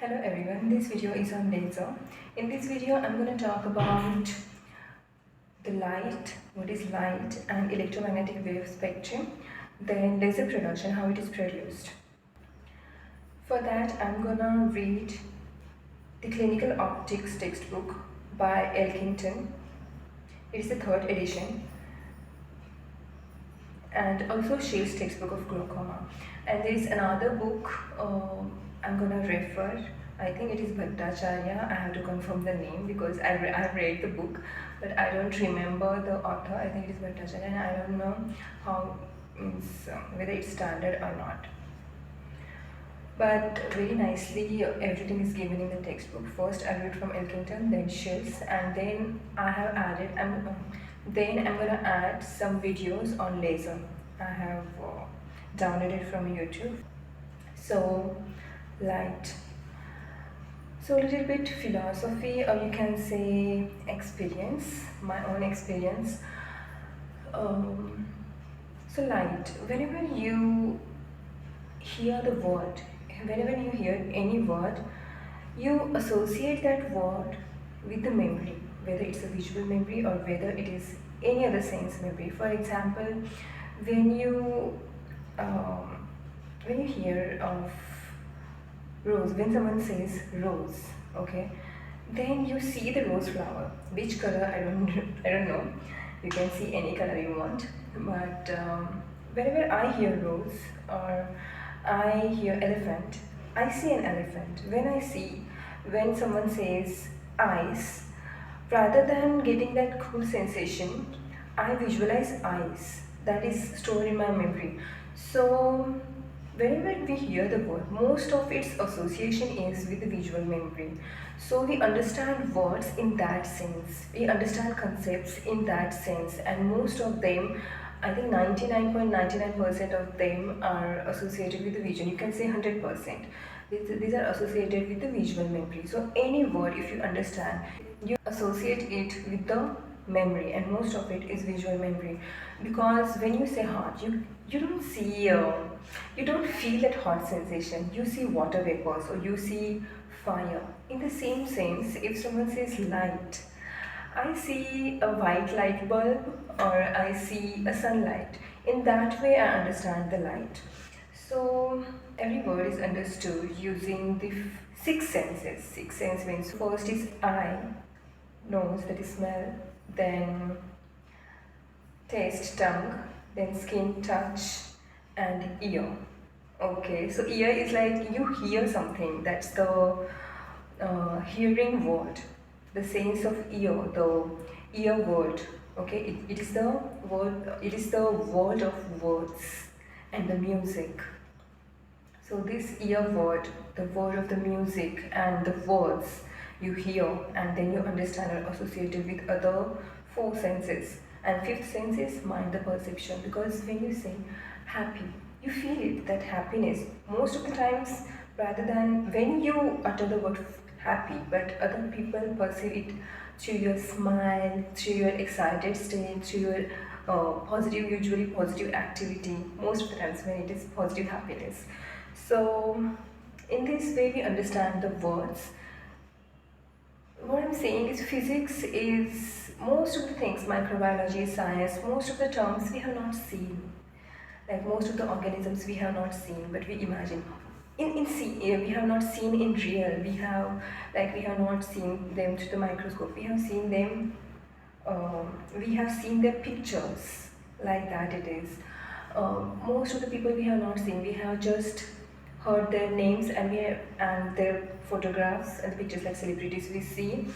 Hello everyone, this video is on laser. In this video I'm going to talk about the light, what is light, and electromagnetic wave spectrum, then laser production, how it is produced. For that I'm going to read the Clinical Optics textbook by Elkington. It is the third edition, and also Shields textbook of glaucoma. And there is another book I'm gonna refer. I think it is Bhattacharya. I have to confirm the name because I've read the book, but I don't remember the author. I think it is Bhattacharya, and I don't know how whether it's standard or not. But very nicely, everything is given in the textbook. First, I read from Elkington, then Shields, and then I have added. Then I'm gonna add some videos on laser. I have downloaded from YouTube. So, light. So a little bit philosophy, or you can say experience, my own experience. So light. Whenever you hear the word, whenever you hear any word, you associate that word with the memory, whether it's a visual memory or whether it is any other sense memory. For example, when you hear of rose, when someone says rose, okay, then you see the rose flower. Which color, I don't know. You can see any color you want, but whenever I hear rose or I hear elephant, I see an elephant. When someone says ice, rather than getting that cool sensation, I visualize ice. That is stored in my memory. So whenever we hear the word, most of its association is with the visual memory. So we understand words in that sense. We understand concepts in that sense, and most of them, I think 99.99% of them are associated with the vision. You can say 100%. These are associated with the visual memory. So any word, if you understand, you associate it with the memory, and most of it is visual memory. Because when you say heart, you don't see you don't feel that hot sensation. You see water vapors or you see fire. In the same sense, if someone says light, I see a white light bulb or I see a sunlight. In that way I understand the light. So every word is understood using the six senses. Six sense means first is eye, nose, that is smell, then taste, tongue, then skin, touch, and ear. Okay, so ear is like you hear something. That's the hearing word. The sense of ear, the ear word. Okay, it is the word. It is the world of words and the music. So this ear word, the word of the music and the words you hear, and then you understand are associated with other four senses. And fifth sense is mind, the perception. Because when you say happy, you feel it, that happiness. Most of the times, rather than when you utter the word happy, but other people perceive it through your smile, through your excited state, through your positive, usually positive activity. Most of the times when it is positive happiness. So in this way we understand the words. What I'm saying is physics is most of the things, microbiology, science, most of the terms we have not seen. Like most of the organisms we have not seen, but we imagine. We have not seen in real. We have not seen them through the microscope. We have seen them. We have seen their pictures. Like that it is. Most of the people we have not seen. We have just heard their names and their photographs and the pictures, like celebrities we see.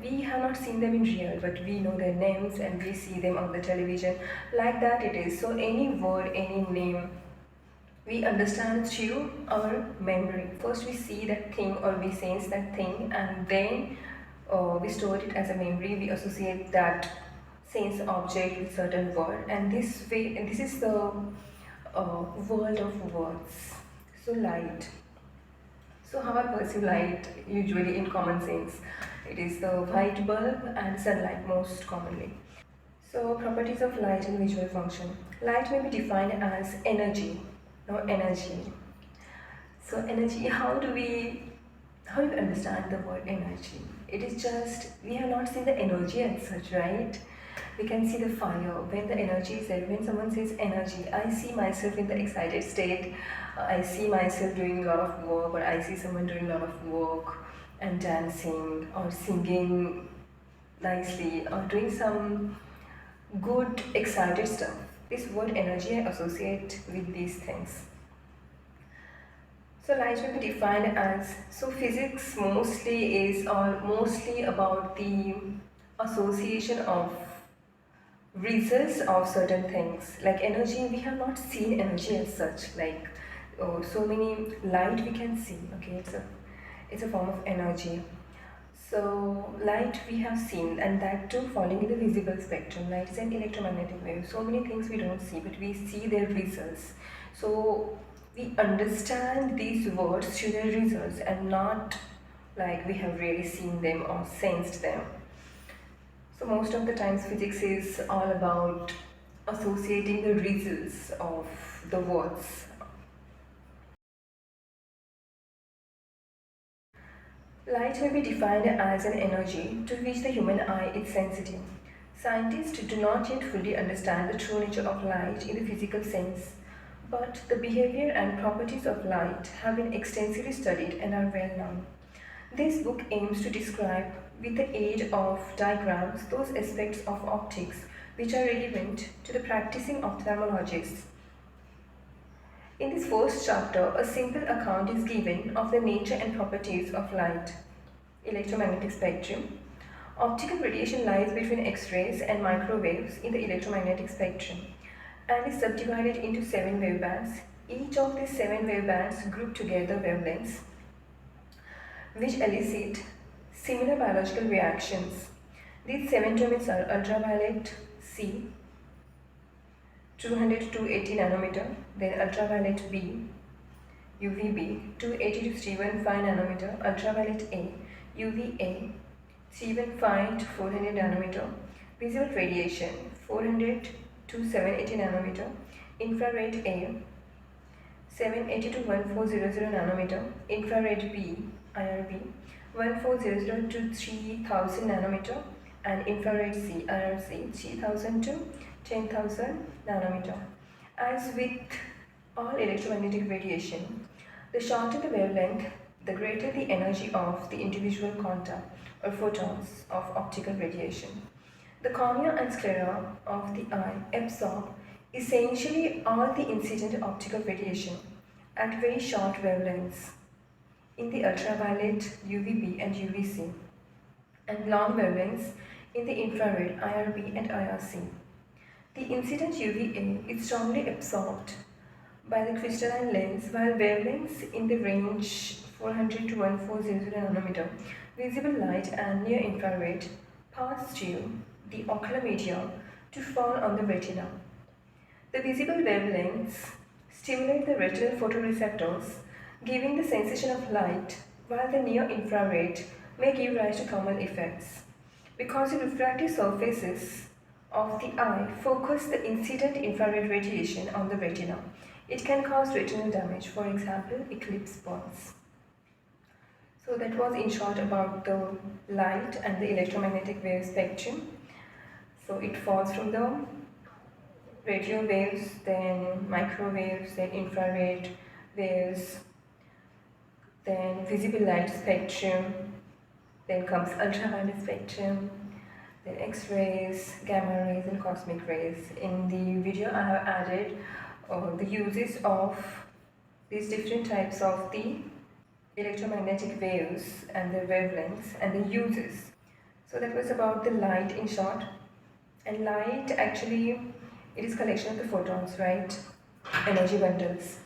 We have not seen them in real, but we know their names and we see them on the television. Like that it is. So any word, any name, we understand through our memory. First we see that thing or we sense that thing, and then we store it as a memory. We associate that sense object with certain word, and this way, and this is the world of words. So light. So how I perceive light usually in common sense, it is the white bulb and sunlight most commonly. So properties of light and visual function. Light may be defined as energy. Now energy. So energy, how do we how you understand the word energy. It is just, we have not seen the energy as such, right? We can see the fire when the energy is there. When someone says energy, I see myself in the excited state. I see myself doing a lot of work, or I see someone doing a lot of work and dancing or singing nicely or doing some good excited stuff. This word energy I associate with these things. So light will be defined as, so physics mostly is or mostly about the association of results of certain things. Like energy, we have not seen energy as such. Like so many light we can see. Okay, it's a form of energy. So light we have seen, and that too falling in the visible spectrum. Light is an electromagnetic wave. So many things we don't see, but we see their results. So we understand these words through their results, and not like we have really seen them or sensed them. So most of the times physics is all about associating the results of the words. Light may be defined as an energy to which the human eye is sensitive. Scientists do not yet fully understand the true nature of light in the physical sense, but the behavior and properties of light have been extensively studied and are well known. This book aims to describe, with the aid of diagrams, those aspects of optics which are relevant to the practicing ophthalmologists. In this first chapter, a simple account is given of the nature and properties of light, electromagnetic spectrum. Optical radiation lies between X-rays and microwaves in the electromagnetic spectrum and is subdivided into 7 wavebands. Each of these 7 wavebands group together wavelengths which elicit similar biological reactions. These 7 domains are ultraviolet C, 200 to 280 nanometer, then ultraviolet B, UVB, 280 to 315 nanometer, ultraviolet A, UVA, 315 to 400 nanometer, visible radiation, 400 to 780 nanometer, infrared A, 780 to 1400 nanometer, infrared B, IRB, 1400 to 3000 nanometer, and infrared C, IRC, 3000 to 10,000 nanometer. As with all electromagnetic radiation, the shorter the wavelength, the greater the energy of the individual quanta or photons of optical radiation. The cornea and sclera of the eye absorb essentially all the incident optical radiation at very short wavelengths in the ultraviolet, UVB and UVC, and long wavelengths in the infrared, IRB and IRC. The incident UVA is strongly absorbed by the crystalline lens, while wavelengths in the range 400 to 1400 nanometer, visible light and near infrared pass through the ocular media to fall on the retina. The visible wavelengths stimulate the retinal photoreceptors, giving the sensation of light, while the near infrared may give rise to thermal effects. Because the refractive surfaces of the eye focus the incident infrared radiation on the retina, it can cause retinal damage, for example, eclipse burns. So that was in short about the light and the electromagnetic wave spectrum. So it falls from the radio waves, then microwaves, then infrared waves, then visible light spectrum, then comes ultraviolet spectrum, then X-rays, gamma rays and cosmic rays. In the video I have added the uses of these different types of the electromagnetic waves and their wavelengths and the uses. So that was about the light in short. And light actually, it is collection of the photons, right? Energy bundles.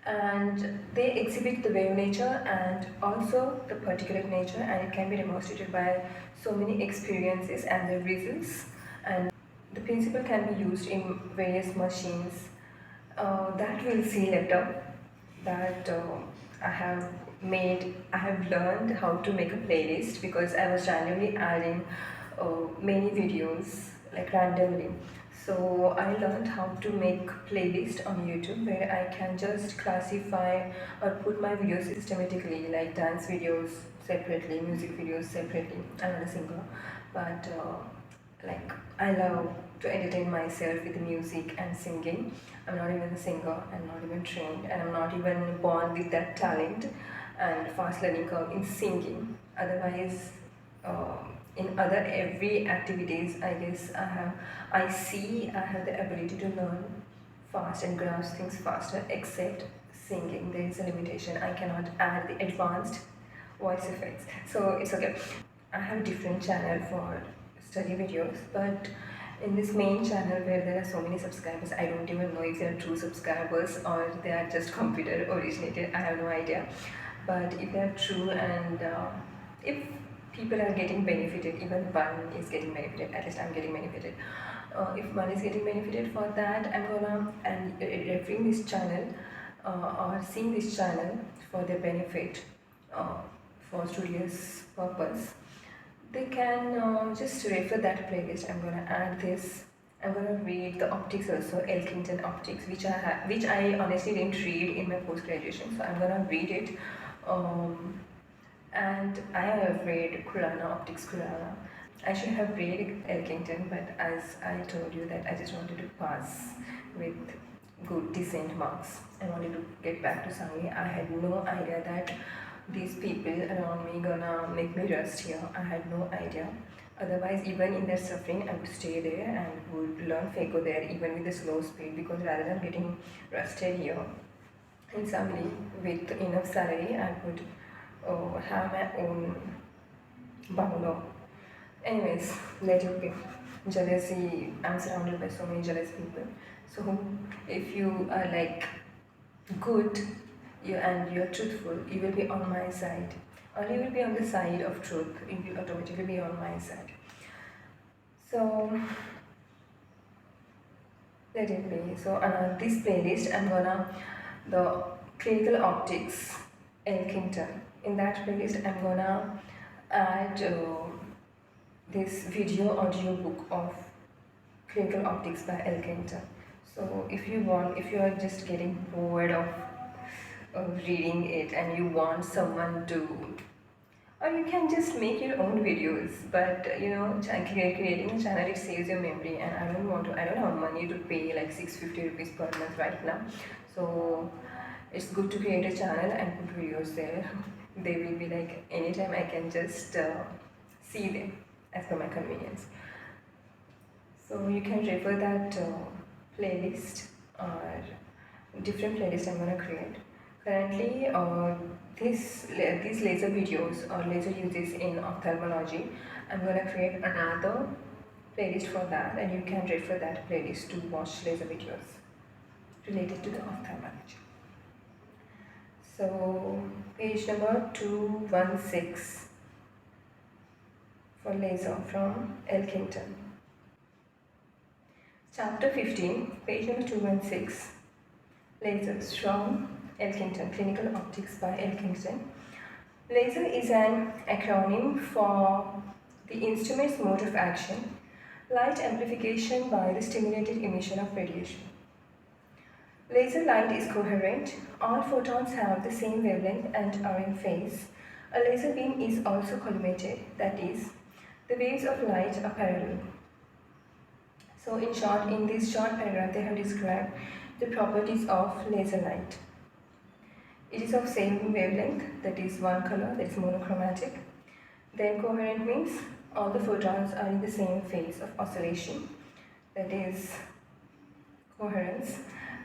And they exhibit the wave nature and also the particulate nature, and it can be demonstrated by so many experiences and their results. And the principle can be used in various machines that we'll see later. That I have learned how to make a playlist because I was randomly adding many videos like randomly. So I learned how to make playlist on YouTube where I can just classify or put my videos systematically, like dance videos separately, music videos separately. I'm not a singer, but like I love to entertain myself with music and singing. I'm not even a singer, I'm not even trained, and I'm not even born with that talent and fast learning curve in singing. Otherwise, in other every activities, I guess I have the ability to learn fast and grasp things faster, except singing. There is a limitation. I cannot add the advanced voice effects. So it's okay. I have different channel for study videos, but in this main channel where there are so many subscribers, I don't even know if they are true subscribers or they are just computer originated. I have no idea. But if they are true and if people are getting benefited, even one is getting benefited, at least I'm getting benefited. If one is getting benefited for that, I'm gonna and referring this channel or seeing this channel for their benefit, uh, for studious purpose, they can just refer that playlist. I'm gonna add this. I'm gonna read the optics also, Elkington optics, which I honestly didn't read in my post graduation. So I'm gonna read it. Um, and I have read Kurana, Optics Kurana. I should have read Elkington, but as I told you that I just wanted to pass with good, decent marks. I wanted to get back to Sangi. I had no idea that these people around me gonna make me rest here. I had no idea. Otherwise, even in their suffering, I would stay there and would learn Fago there, even with the slow speed, because rather than getting rusted here in Samli with enough salary, I would have my own bungalow. Anyways, let it be. Jealousy, I'm surrounded by so many jealous people. So if you are like good and you're truthful, you will be on my side. Or you will be on the side of truth, you will automatically be on my side. So let it be. So this playlist, I'm gonna the clinical optics Elkington. In that playlist, I'm gonna add this video audio book of clinical optics by Elkington. So if you want, if you are just getting bored of reading it and you want someone to, or you can just make your own videos, but you know, creating a channel, it saves your memory, and I don't have money to pay like 650 rupees per month right now. So it's good to create a channel and put videos there. They will be like anytime I can just see them as per my convenience. So you can refer that playlist or different playlist I'm gonna create. Currently, these laser videos or laser uses in ophthalmology, I'm gonna create another playlist for that, and you can refer that playlist to watch laser videos related to the ophthalmology. So page number 216 for laser from Elkington. Chapter 15, page number 216. Lasers from Elkington, Clinical Optics by Elkington. Laser is an acronym for the instrument's mode of action, light amplification by the stimulated emission of radiation. Laser light is coherent. All photons have the same wavelength and are in phase. A laser beam is also collimated, that is, the waves of light are parallel. So in short, in this short paragraph, they have described the properties of laser light. It is of same wavelength, that is one color, that is monochromatic. Then coherent means all the photons are in the same phase of oscillation, that is coherence.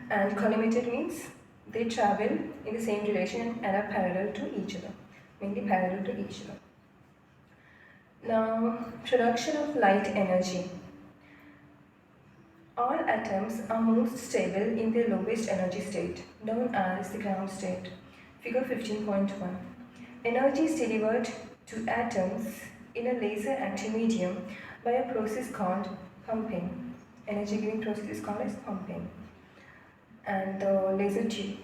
And collimated means they travel in the same direction and are parallel to each other, mainly parallel to each other. Now, production of light energy. All atoms are most stable in their lowest energy state, known as the ground state. Figure 15.1. Energy is delivered to atoms in a laser active medium by a process called pumping. Energy giving process is called as pumping. And the laser tube,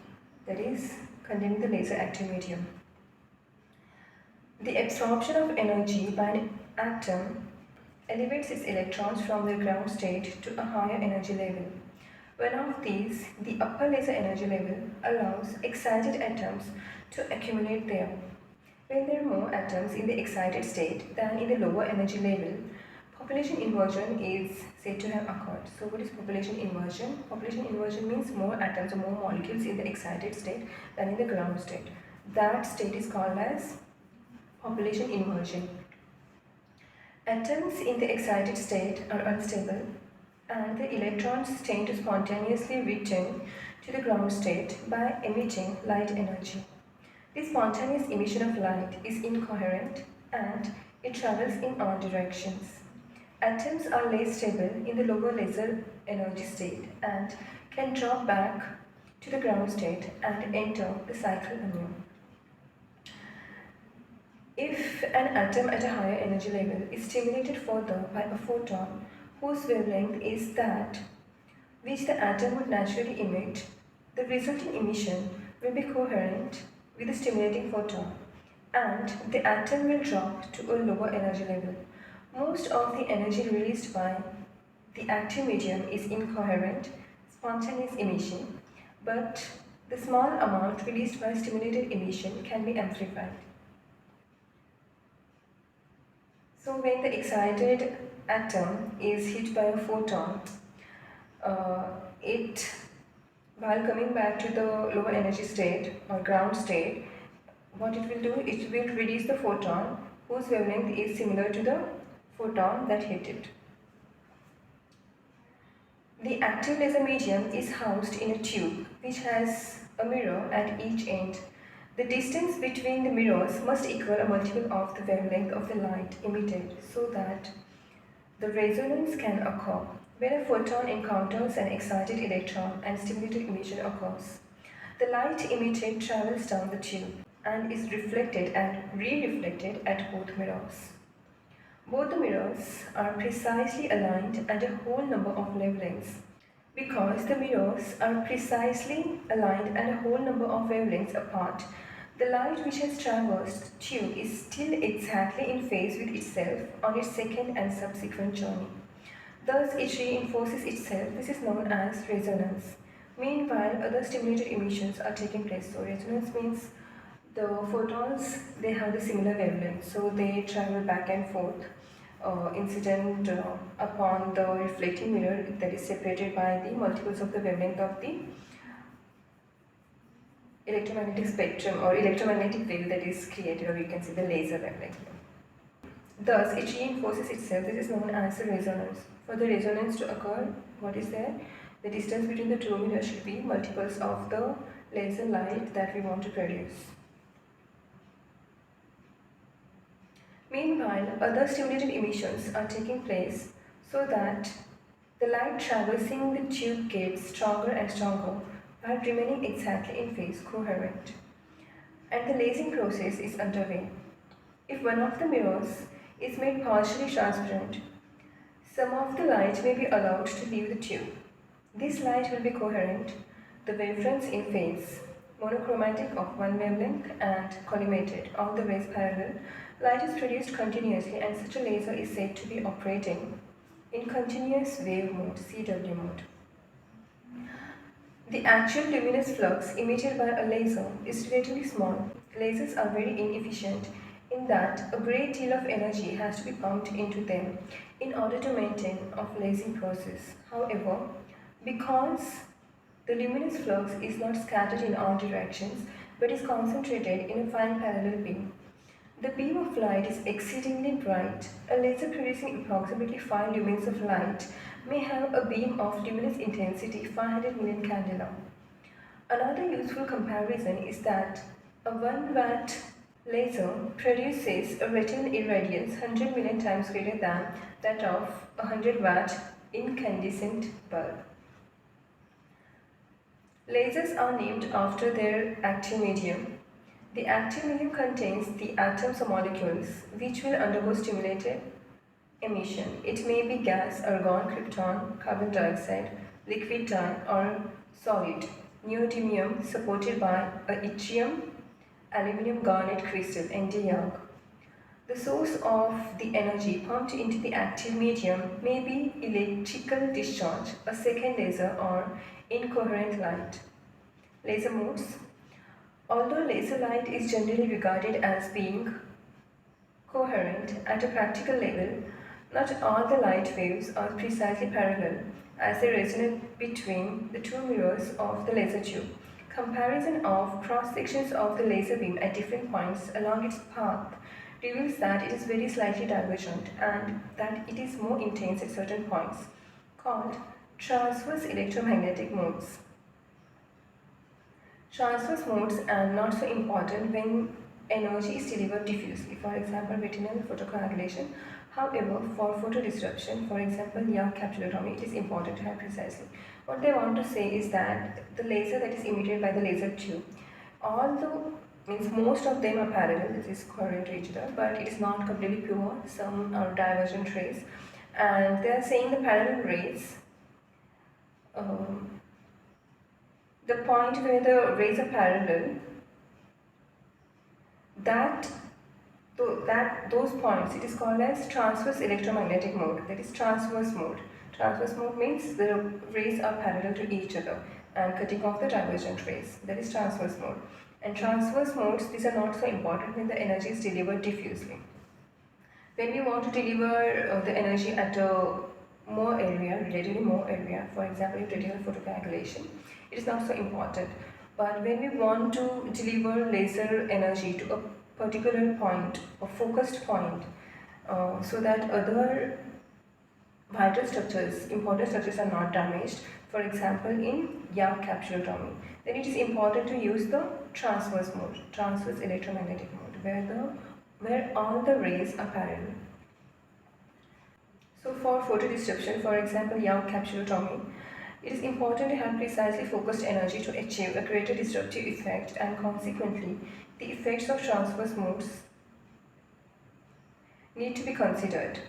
that is containing the laser active medium. The absorption of energy by an atom elevates its electrons from their ground state to a higher energy level. One of these, the upper laser energy level, allows excited atoms to accumulate there. When there are more atoms in the excited state than in the lower energy level, population inversion is said to have occurred. So what is population inversion? Population inversion means more atoms or more molecules in the excited state than in the ground state. That state is called as population inversion. Atoms in the excited state are unstable and the electrons tend to spontaneously return to the ground state by emitting light energy. This spontaneous emission of light is incoherent and it travels in all directions. Atoms are less stable in the lower laser energy state and can drop back to the ground state and enter the cycle anew. If an atom at a higher energy level is stimulated further by a photon whose wavelength is that which the atom would naturally emit, the resulting emission will be coherent with the stimulating photon and the atom will drop to a lower energy level. Most of the energy released by the active medium is incoherent, spontaneous emission, but the small amount released by stimulated emission can be amplified. So when the excited atom is hit by a photon, while coming back to the lower energy state or ground state, what it will do, it will release the photon whose wavelength is similar to the photon that hit it. The active laser medium is housed in a tube which has a mirror at each end. The distance between the mirrors must equal a multiple of the wavelength of the light emitted so that the resonance can occur. When a photon encounters an excited electron and stimulated emission occurs, the light emitted travels down the tube and is reflected and re-reflected at both mirrors. Both the mirrors are precisely aligned at a whole number of wavelengths. Because the mirrors are precisely aligned and a whole number of wavelengths apart, the light which has traversed tube is still exactly in phase with itself on its second and subsequent journey. Thus, it reinforces itself. This is known as resonance. Meanwhile, other stimulated emissions are taking place. So, resonance means the photons, they have the similar wavelength, so they travel back and forth incident upon the reflecting mirror that is separated by the multiples of the wavelength of the electromagnetic spectrum or electromagnetic wave that is created, or you can see the laser wavelength. Thus, it reinforces itself. This is known as the resonance. For the resonance to occur, what is there? The distance between the two mirrors should be multiples of the laser light that we want to produce. Meanwhile, other stimulated emissions are taking place so that the light traversing the tube gets stronger and stronger while remaining exactly in phase, coherent. And the lasing process is underway. If one of the mirrors is made partially transparent, some of the light may be allowed to leave the tube. This light will be coherent, the wavefronts in phase, monochromatic of one wavelength and collimated, all the ways parallel. Light is produced continuously and such a laser is said to be operating in continuous wave mode, CW mode. The actual luminous flux emitted by a laser is relatively small. Lasers are very inefficient in that a great deal of energy has to be pumped into them in order to maintain a lasing process. However, because the luminous flux is not scattered in all directions but is concentrated in a fine parallel beam, the beam of light is exceedingly bright. A laser producing approximately 5 lumens of light may have a beam of luminous intensity 500 million candela. Another useful comparison is that a 1 watt laser produces a retinal irradiance 100 million times greater than that of a 100 watt incandescent bulb. Lasers are named after their active medium. The active medium contains the atoms or molecules which will undergo stimulated emission. It may be gas, argon, krypton, carbon dioxide, liquid dye, or solid neodymium supported by a yttrium aluminum garnet crystal, NdYAG. The source of the energy pumped into the active medium may be electrical discharge, a second laser, or incoherent light. Laser modes. Although laser light is generally regarded as being coherent at a practical level, not all the light waves are precisely parallel as they resonate between the two mirrors of the laser tube. Comparison of cross-sections of the laser beam at different points along its path reveals that it is very slightly divergent and that it is more intense at certain points, called transverse electromagnetic modes. Transverse modes are not so important when energy is delivered diffusely, for example, retinal photocoagulation. However, for photodisruption, for example, Young capsulotomy, it is important to have precisely. What they want to say is that the laser that is emitted by the laser tube, although means most of them are parallel, this is coherent to each other, but it is not completely pure. Some are divergent rays, and they are saying the parallel rays. Um, the point where the rays are parallel, that those points, it is called as transverse electromagnetic mode, that is transverse mode. Transverse mode means the rays are parallel to each other and cutting off the divergent rays, that is transverse mode. And transverse modes, these are not so important when the energy is delivered diffusely. When we want to deliver the energy at a more area, relatively more area, for example, in retinal photocoagulation, it is not so important. But when we want to deliver laser energy to a particular point, a focused point, so that other vital structures, important structures are not damaged, for example, in Young capsulotomy, then it is important to use the transverse mode, transverse electromagnetic mode, where all the rays are parallel. So for photodisruption, for example, Young capsulotomy, it is important to have precisely focused energy to achieve a greater disruptive effect, and consequently, the effects of transverse modes need to be considered.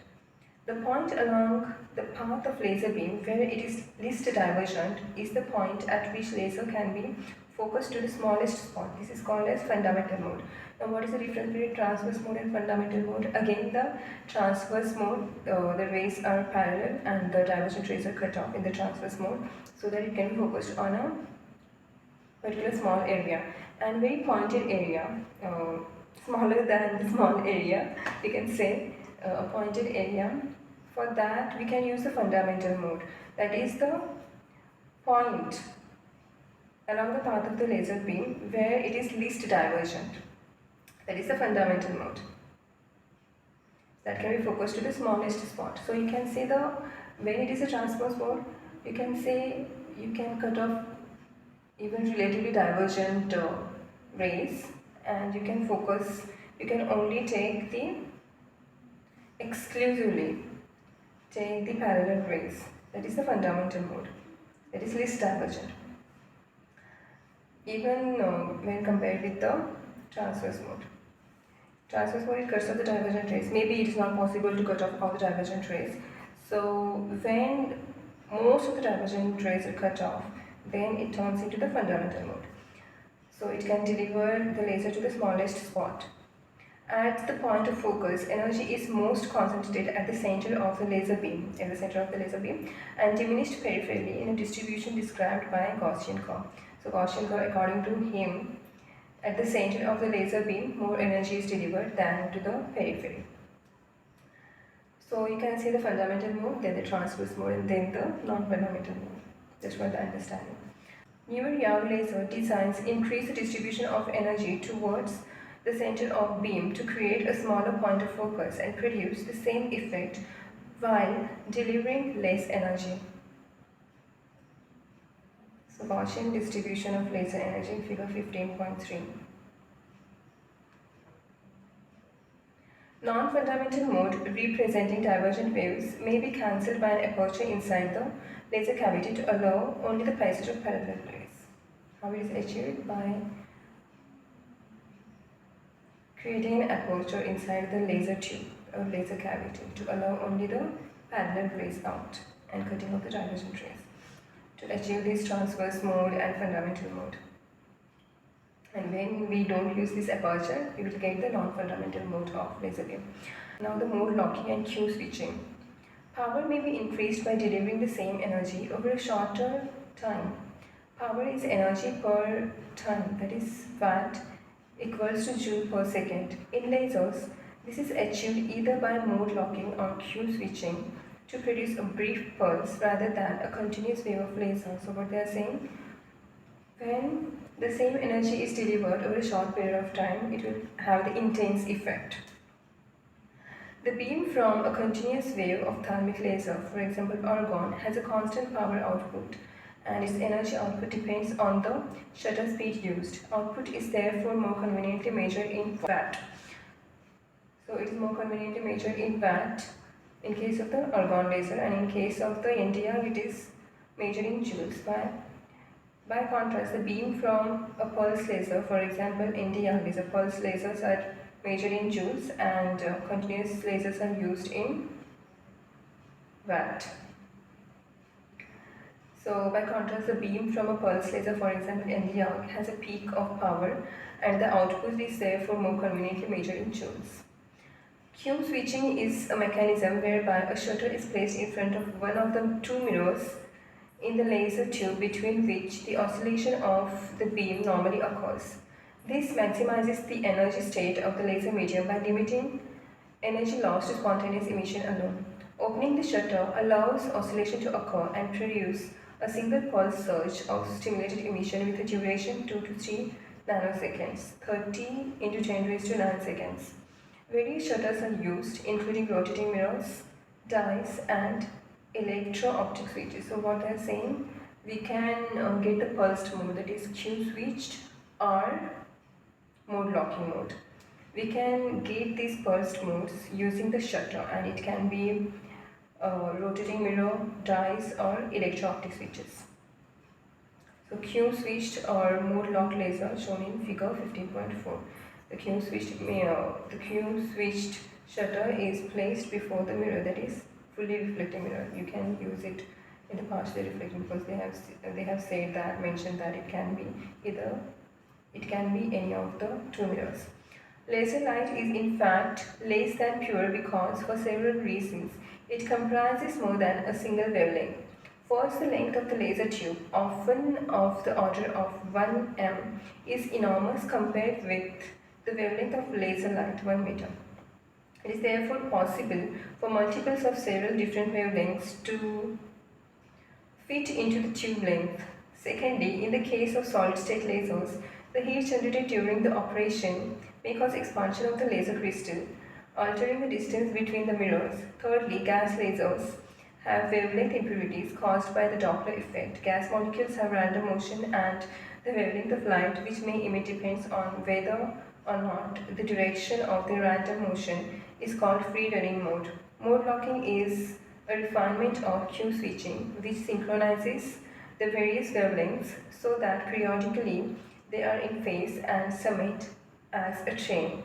The point along the path of laser beam where it is least divergent is the point at which laser can be focused to the smallest spot. This is called as fundamental mode. Now what is the difference between transverse mode and fundamental mode? Again, the transverse mode, the rays are parallel and the divergent rays are cut off in the transverse mode so that it can be focused on a particular small area and very pointed area, smaller than the small area, we can say a pointed area. For that, we can use the fundamental mode. That is the point along the path of the laser beam where it is least divergent. That is the fundamental mode. That can be focused to the smallest spot. So you can say when it is a transverse mode, you can say you can cut off even relatively divergent rays, and you can focus, you can only take exclusively take the parallel rays. That is the fundamental mode. That is least divergent. Even when compared with the transverse mode. Transverse mode, it cuts off the divergent rays. Maybe it is not possible to cut off all the divergent rays. So when most of the divergent rays are cut off, then it turns into the fundamental mode. So it can deliver the laser to the smallest spot. At the point of focus, energy is most concentrated at the center of the laser beam, and diminished peripherally in a distribution described by Gaussian curve. So Gaussian curve, according to him, at the center of the laser beam, more energy is delivered than to the periphery. So you can see the fundamental mode, then the transverse mode, and then the non-fundamental mode. Just for the understanding. Newer Young laser designs increase the distribution of energy towards the center of beam to create a smaller point of focus and produce the same effect while delivering less energy. So Gaussian distribution of laser energy in figure 15.3. Non-fundamental mode representing divergent waves may be cancelled by an aperture inside the laser cavity to allow only the passage of parallel rays. How it is achieved? By creating an aperture inside the laser tube or laser cavity to allow only the parallel rays out and cutting off the divergent rays to achieve this transverse mode and fundamental mode. And when we don't use this aperture, we will get the non-fundamental mode of laser beam. Now the mode locking and Q switching. Power may be increased by delivering the same energy over a shorter time. Power is energy per time, that is watt equals to joule per second. In lasers, this is achieved either by mode locking or Q switching to produce a brief pulse rather than a continuous wave of laser. So what they are saying, when the same energy is delivered over a short period of time, it will have the intense effect. The beam from a continuous wave of thermic laser, for example argon, has a constant power output and its energy output depends on the shutter speed used. Output is therefore more conveniently measured in watt. So it is more conveniently measured in watt in case of the argon laser, and in case of the NDR it is measured in joules. By contrast, the beam from a pulse laser, for example NDR laser, pulse lasers are measured in joules and continuous lasers are used in watt. So by contrast, the beam from a pulse laser, for example NDR, has a peak of power and the output is therefore more conveniently measured in joules. Q switching is a mechanism whereby a shutter is placed in front of one of the two mirrors in the laser tube between which the oscillation of the beam normally occurs. This maximizes the energy state of the laser medium by limiting energy loss to spontaneous emission alone. Opening the shutter allows oscillation to occur and produce a single pulse surge of stimulated emission with a duration 2 to 3 nanoseconds, 30 into 10 raised to 9 seconds. Various shutters are used, including rotating mirrors, dies, and electro-optic switches. So what they are saying, we can get the pulsed mode, that is Q switched or mode locking mode. We can get these pulsed modes using the shutter, and it can be rotating mirror, dies, or electro-optic switches. So Q switched or mode lock laser shown in figure 15.4. The Q switched shutter is placed before the mirror, that is fully reflecting mirror. You can use it in the partially reflecting because they have said that, mentioned that it can be any of the two mirrors. Laser light is in fact less than pure because for several reasons it comprises more than a single wavelength. First, the length of the laser tube, often of the order of 1 m, is enormous compared with the wavelength of laser light, 1 meter. It is therefore possible for multiples of several different wavelengths to fit into the tube length. Secondly, in the case of solid-state lasers, the heat generated during the operation may cause expansion of the laser crystal, altering the distance between the mirrors. Thirdly, gas lasers have wavelength impurities caused by the Doppler effect. Gas molecules have random motion and the wavelength of light which may emit depends on whether or not the direction of the random motion is called free running mode. Mode locking is a refinement of Q switching which synchronizes the various wavelengths so that periodically they are in phase and submit as a chain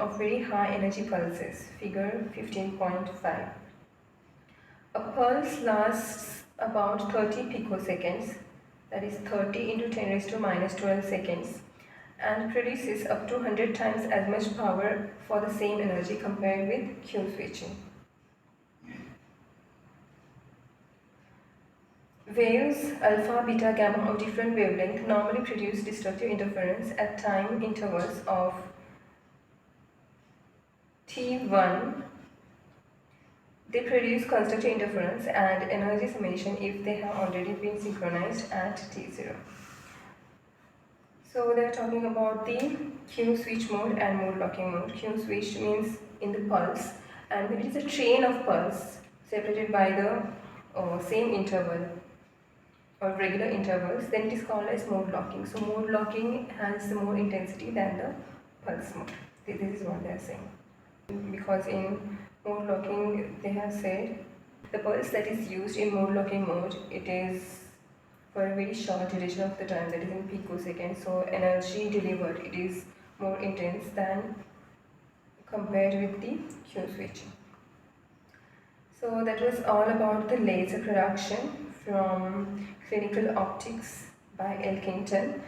of very high energy pulses, figure 15.5. A pulse lasts about 30 picoseconds, that is 30 into 10 raised to minus 12 seconds, and produces up to 100 times as much power for the same energy compared with Q switching. Waves alpha, beta, gamma of different wavelength normally produce destructive interference at time intervals of T1. They produce constructive interference and energy summation if they have already been synchronized at T0. So they are talking about the Q switch mode and mode locking mode. Q switch means in the pulse, and when it is a chain of pulse separated by the same interval or regular intervals, then it is called as mode locking. So mode locking has more intensity than the pulse mode. This is what they are saying. Because in mode locking they have said the pulse that is used in mode locking mode, it is for a very short duration of the time, that is in picoseconds. So energy delivered, it is more intense than compared with the Q switching. So that was all about the laser production from Clinical Optics by Elkington.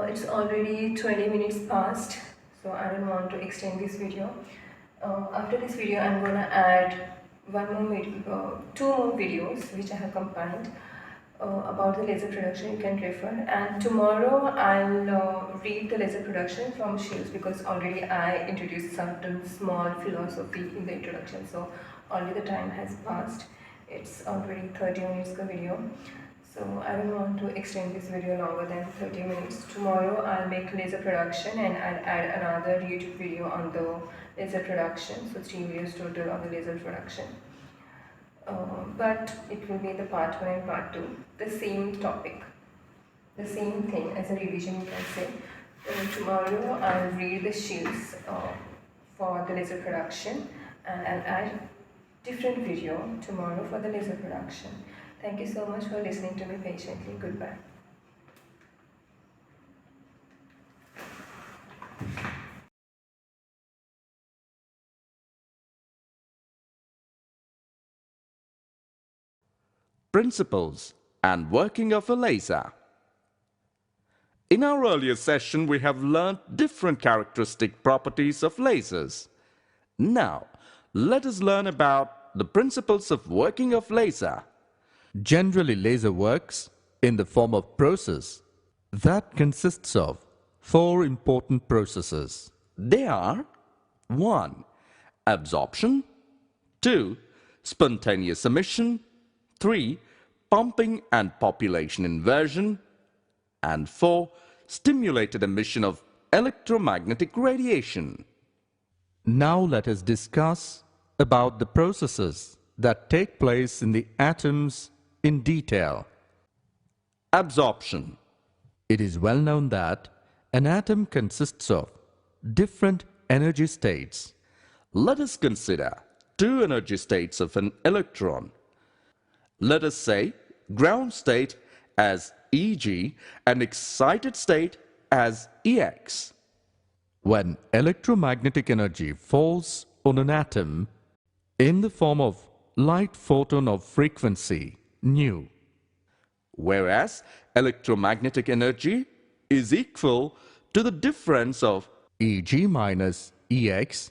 It's already 20 minutes past, so I don't want to extend this video. After this video, I'm gonna add two more videos which I have combined about the laser production. You can refer. And tomorrow I'll read the laser production from Shields, because already I introduced certain small philosophy in the introduction. So already the time has passed. It's already 30 minutes the video. So I don't want to extend this video longer than 30 minutes. Tomorrow I'll make laser production and I'll add another YouTube video on the laser production. So 3 videos total on the laser production. But it will be the part 1 and part 2, the same topic, the same thing as a revision, you can say. Tomorrow I'll read the shields for the laser production, and I'll add different video tomorrow for the laser production. Thank you so much for listening to me patiently. Goodbye. Principles and working of a laser. In our earlier session, we have learned different characteristic properties of lasers. Now, let us learn about the principles of working of laser. Generally, laser works in the form of process that consists of 4 important processes. They are 1. Absorption, 2. Spontaneous emission, 3. Pumping and population inversion, and 4. Stimulated emission of electromagnetic radiation. Now let us discuss about the processes that take place in the atoms in detail. Absorption. It is well known that an atom consists of different energy states. Let us consider 2 energy states of an electron. Let us say ground state as Eg and excited state as Ex. When electromagnetic energy falls on an atom in the form of light photon of frequency nu, whereas electromagnetic energy is equal to the difference of Eg minus Ex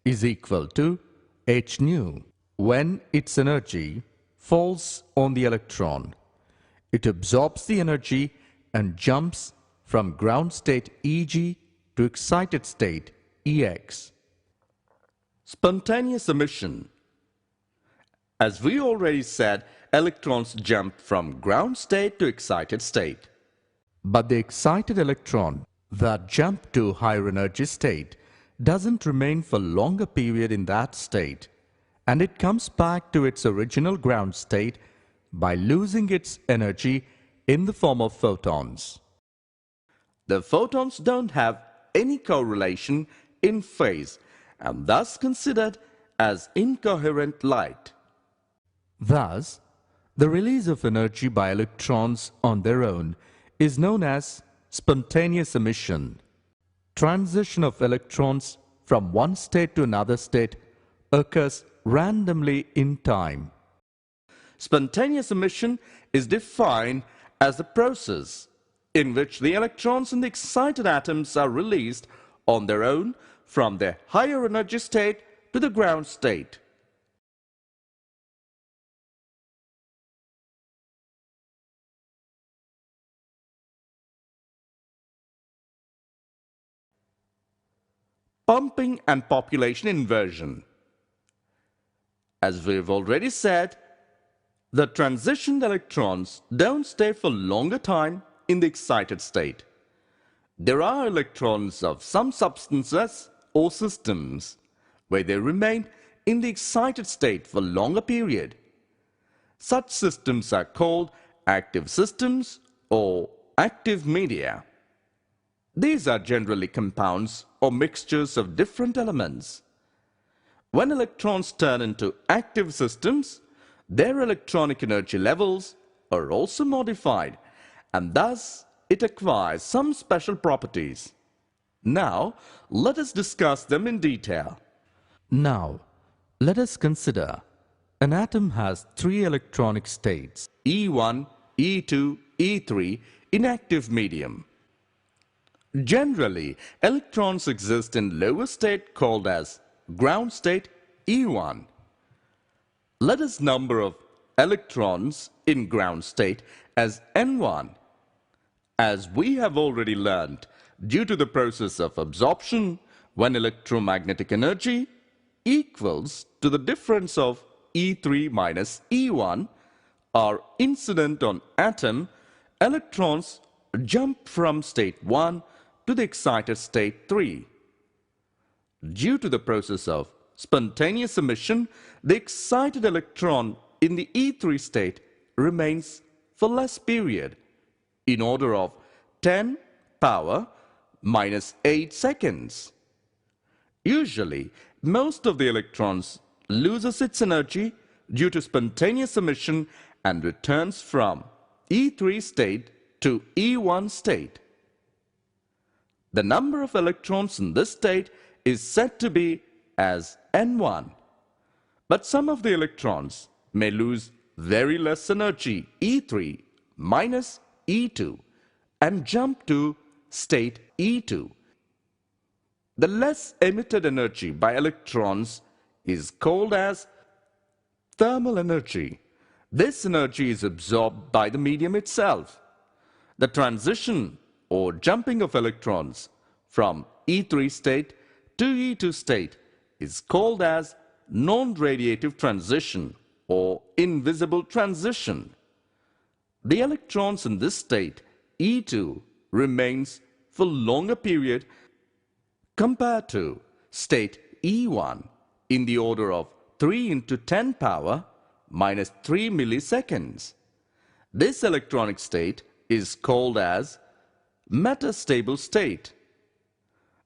is equal to h nu. When its energy falls on the electron, it absorbs the energy and jumps from ground state Eg to excited state Ex. Spontaneous emission. As we already said, electrons jump from ground state to excited state. But the excited electron that jumped to higher energy state doesn't remain for longer period in that state, and it comes back to its original ground state by losing its energy in the form of photons. The photons don't have any correlation in phase and thus considered as incoherent light. Thus, the release of energy by electrons on their own is known as spontaneous emission. Transition of electrons from one state to another state occurs randomly in time. Spontaneous emission is defined as the process in which the electrons in the excited atoms are released on their own from their higher energy state to the ground state. Pumping and population inversion. As we've already said, the transitioned electrons don't stay for longer time in the excited state. There are electrons of some substances or systems where they remain in the excited state for longer period. Such systems are called active systems or active media. These are generally compounds or mixtures of different elements. When electrons turn into active systems, their electronic energy levels are also modified, and thus it acquires some special properties. Now, let us discuss them in detail. Now, let us consider an atom has 3 electronic states. E1, E2, E3 in active medium. Generally, electrons exist in lower state called as ground state E1. Let us number of electrons in ground state as N1. As we have already learned, due to the process of absorption, when electromagnetic energy equals to the difference of E3 minus E1 are incident on atom, electrons jump from state 1 to the excited state 3. Due to the process of spontaneous emission, the excited electron in the E3 state remains for less period, in order of 10 power minus 8 seconds. Usually, most of the electrons loses its energy due to spontaneous emission and returns from E3 state to E1 state. The number of electrons in this state is said to be as N1. But some of the electrons may lose very less energy, E3 minus E2, and jump to state E2. The less emitted energy by electrons is called as thermal energy. This energy is absorbed by the medium itself. The transition or jumping of electrons from E3 state to E2 state is called as non-radiative transition or invisible transition. The electrons in this state, E2, remains for longer period compared to state E1 in the order of 3 into 10 power minus 3 milliseconds. This electronic state is called as metastable state.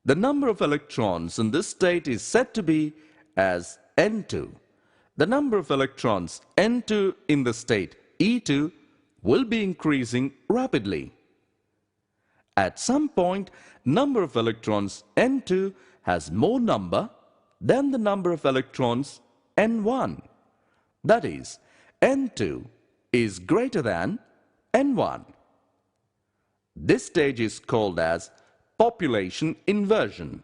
The number of electrons in this state is said to be as N2. The number of electrons N2 in the state E2 will be increasing rapidly. At some point, number of electrons N2 has more number than the number of electrons N1. That is, N2 is greater than N1. This stage is called as population inversion.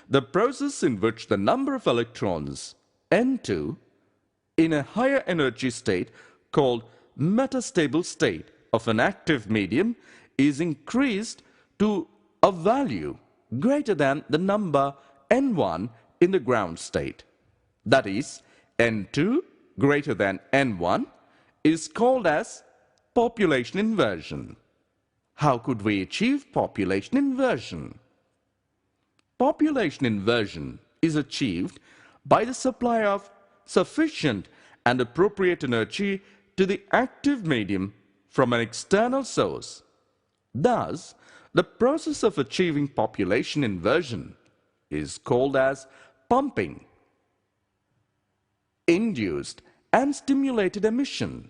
The process in which the number of electrons N2 in a higher energy state called metastable state of an active medium is increased to a value greater than the number N1 in the ground state. That is, N2 greater than N1 is called as population inversion. How could we achieve population inversion? Population inversion is achieved by the supply of sufficient and appropriate energy to the active medium from an external source. Thus, the process of achieving population inversion is called as pumping, induced and stimulated emission.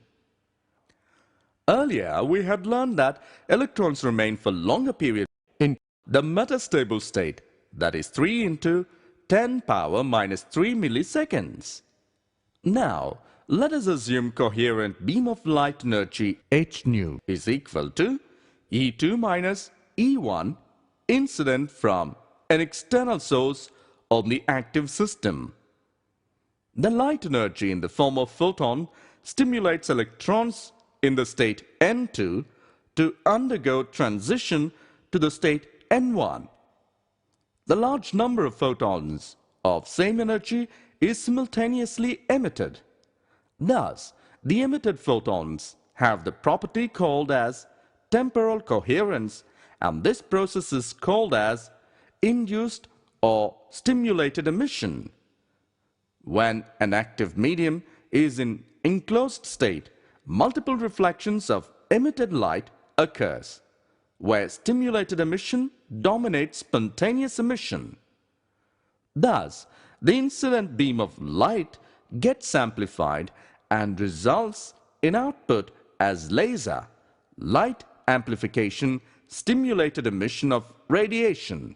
Earlier, we had learned that electrons remain for longer periods in the metastable state, that is 3 into 10 power minus 3 milliseconds. Now, let us assume coherent beam of light energy h nu is equal to E2 minus E1 incident from an external source on the active system. The light energy in the form of photon stimulates electrons in the state N2 to undergo transition to the state N1. The large number of photons of same energy is simultaneously emitted. Thus, the emitted photons have the property called as temporal coherence, and this process is called as induced or stimulated emission. When an active medium is in enclosed state, multiple reflections of emitted light occurs, where stimulated emission dominates spontaneous emission. Thus, the incident beam of light gets amplified and results in output as laser, light amplification, stimulated emission of radiation.